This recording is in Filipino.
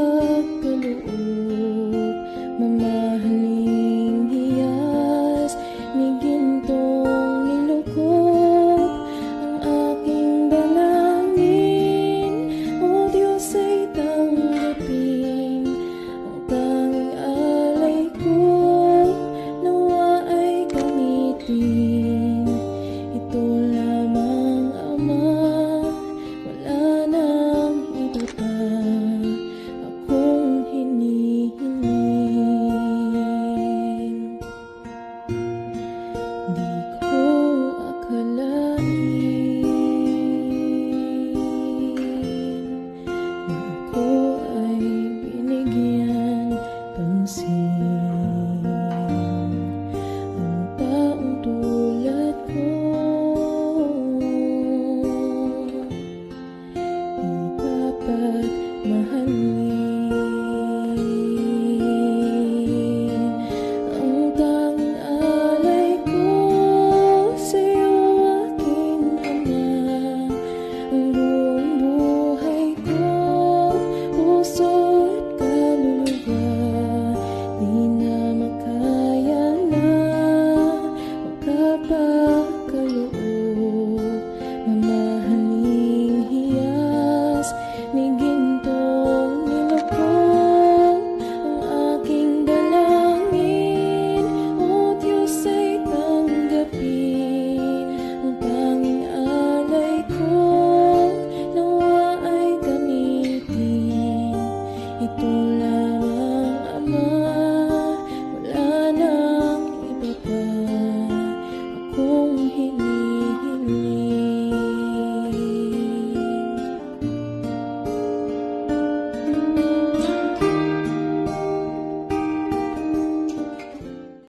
pagkaloob, mamahaling hiyas ni gintong nilukop ang aking dalangin. O Diyos ay tanggapin ang tanging alay ko, nawa ay gamitin. Ito lamang, Ama, wala nang iba pa akong hinihiling. Di ko akalain na ako ay binigyan pansin. Ang taong tulad ko dapat mahalin. Ang tanging alay ko sa'yo, aking Ama, ang buong buhay ko, puso at kaluluwa, di na makaya na magkapakaloob, mamahaling hiyas ni gintong nilukop ang aking dalangin. O Diyos ay tanggapin ang tanging alay ko, nawa ay gamitin. Ito lamang, Ama,